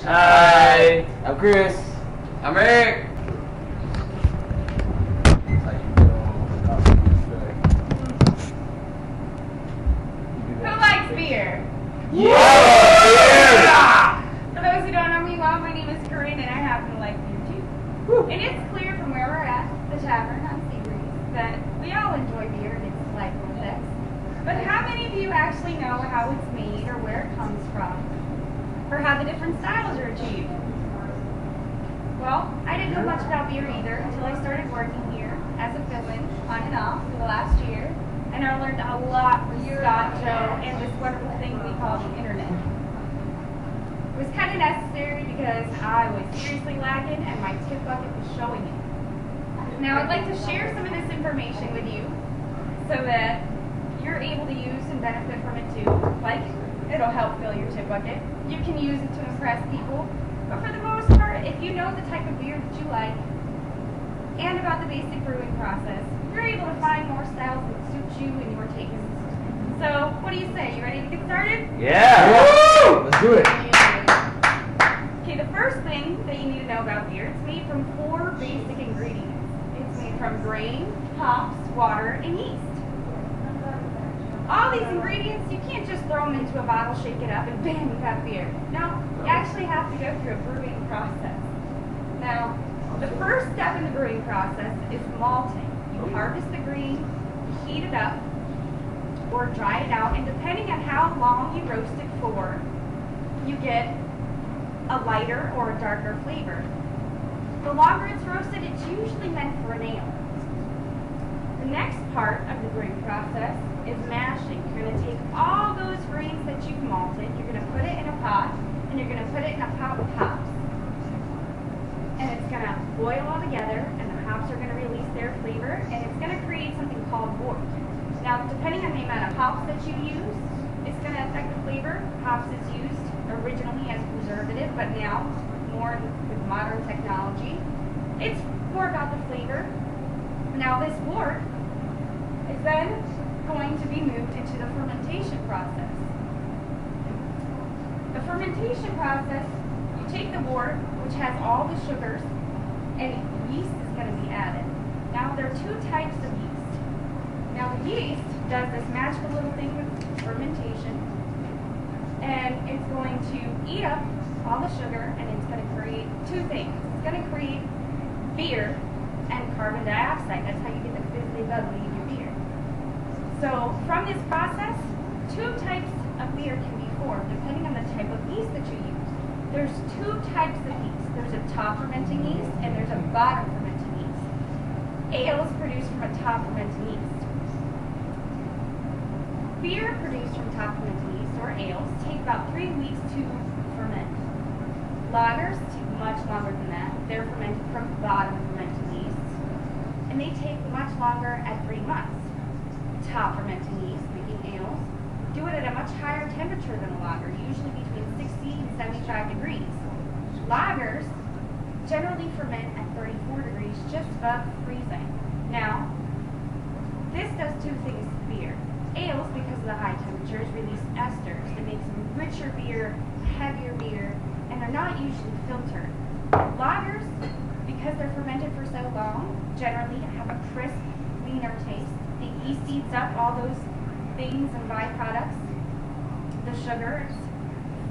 Hi. I'm Chris. I'm Eric. Who likes beer? Yeah! For those who don't know me well, my name is Corinne and I happen to like beer too. And it's clear from where we're at, the tavern on Seabreeze, that we all enjoy beer and its delightful effects. But how many of you actually know how it's made or where it comes from? Or how the different styles are achieved? Well, I didn't know much about beer either until I started working here as a fill-in on and off for the last year. And I learned a lot from Scott, Joe, and this wonderful thing we call the internet. It was kind of necessary because I was seriously lacking and my tip bucket was showing it. Now I'd like to share some of this information with you so that you're able to use and benefit from it too. Like, it'll help fill your tip bucket. You can use it to impress people. But for the most part, if you know the type of beer that you like and about the basic brewing process, you're able to find more styles that suit you and your taste. So, what do you say? You ready to get started? Yeah! Woo! Let's do it. Okay, the first thing that you need to know about beer, it's made from 4 basic ingredients. It's made from grain, hops, water, and yeast. All these ingredients, you can't just throw them into a bottle, shake it up, and bam, you got beer. No, you actually have to go through a brewing process. Now, the first step in the brewing process is malting. You harvest the grain, you heat it up, or dry it out, and depending on how long you roast it for, you get a lighter or a darker flavor. The longer it's roasted, it's usually meant for an ale. The next part of the brewing process is mashing. You're going to take all those grains that you've malted, you're going to put it in a pot, and you're going to put it in a pot with hops. And it's going to boil all together, and the hops are going to release their flavor, and it's going to create something called wort. Now, depending on the amount of hops that you use, it's going to affect the flavor. Hops is used originally as preservative, but now, more with modern technology, it's more about the flavor. Now, this wort is then going to be moved into the fermentation process. The fermentation process, you take the wort, which has all the sugars, and yeast is going to be added. Now, there are 2 types of yeast. Now, the yeast does this magical little thing with fermentation, and it's going to eat up all the sugar, and it's going to create 2 things. It's going to create beer and carbon dioxide. That's how you get the fizzly bubbly in your beer. So from this process, 2 types of beer can be formed depending on the type of yeast that you use. There's 2 types of yeast. There's a top fermenting yeast and there's a bottom fermenting yeast. Ale is produced from a top fermenting yeast. Beer produced from top fermenting yeast, or ales, take about 3 weeks to ferment. Lagers take much longer than that. They're fermented from bottom fermenting yeasts, and they take much longer at 3 months. Top fermenting yeast, making ales, do it at a much higher temperature than a lager, usually between 60 and 75 degrees. Lagers generally ferment at 34 degrees, just above freezing. Now, this does 2 things to beer. Ales, because of the high temperatures, release esters that makes them richer beer, heavier beer, and they're not usually filtered. Lagers, because they're fermented for so long, generally have a crisp, cleaner taste. The yeast eats up all those things and byproducts. The sugar is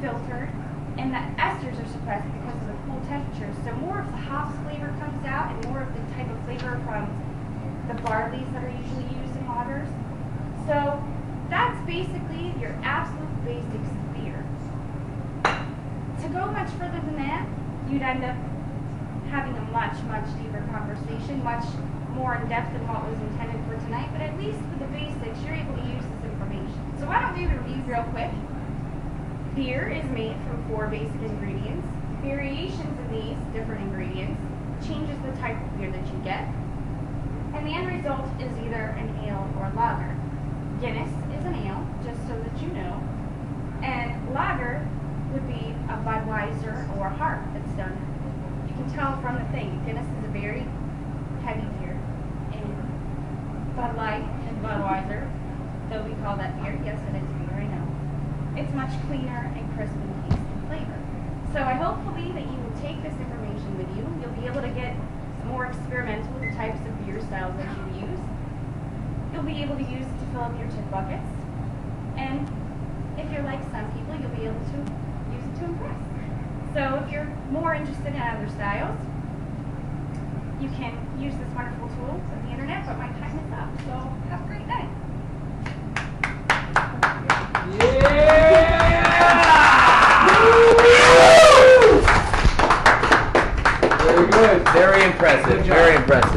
filtered, and the esters are suppressed because of the cool temperatures. So more of the hops flavor comes out, and more of the type of flavor from the barleys that are usually used in lagers. So that's basically your absolute basics of beer. To go much further than that, you'd end up having a much, much deeper conversation, much more in depth than what was intended for tonight, but at least for the basics, you're able to use this information. So why don't we review real quick? Beer is made from 4 basic ingredients. Variations of these different ingredients changes the type of beer that you get, and the end result is either an ale or lager. Guinness is an ale, just so that you know, and lager would be a Budweiser or a Hart that's done. You can tell from the thing, Guinness is a very heavy beer, and Bud Light and Budweiser, though we call that beer, yes it is beer, I know, it's much cleaner and crisp in taste and flavor. So I hopefully that you will take this information with you. You'll be able to get some more experimental types of beer styles that you use. You'll be able to use it to fill up your tip buckets. And if you're like some people, you'll be able to use it to impress. So if you're more interested in other styles, you can use this wonderful tool of the internet, but my time is up. So have a great night. Very good. Very impressive. Good job. Very impressive.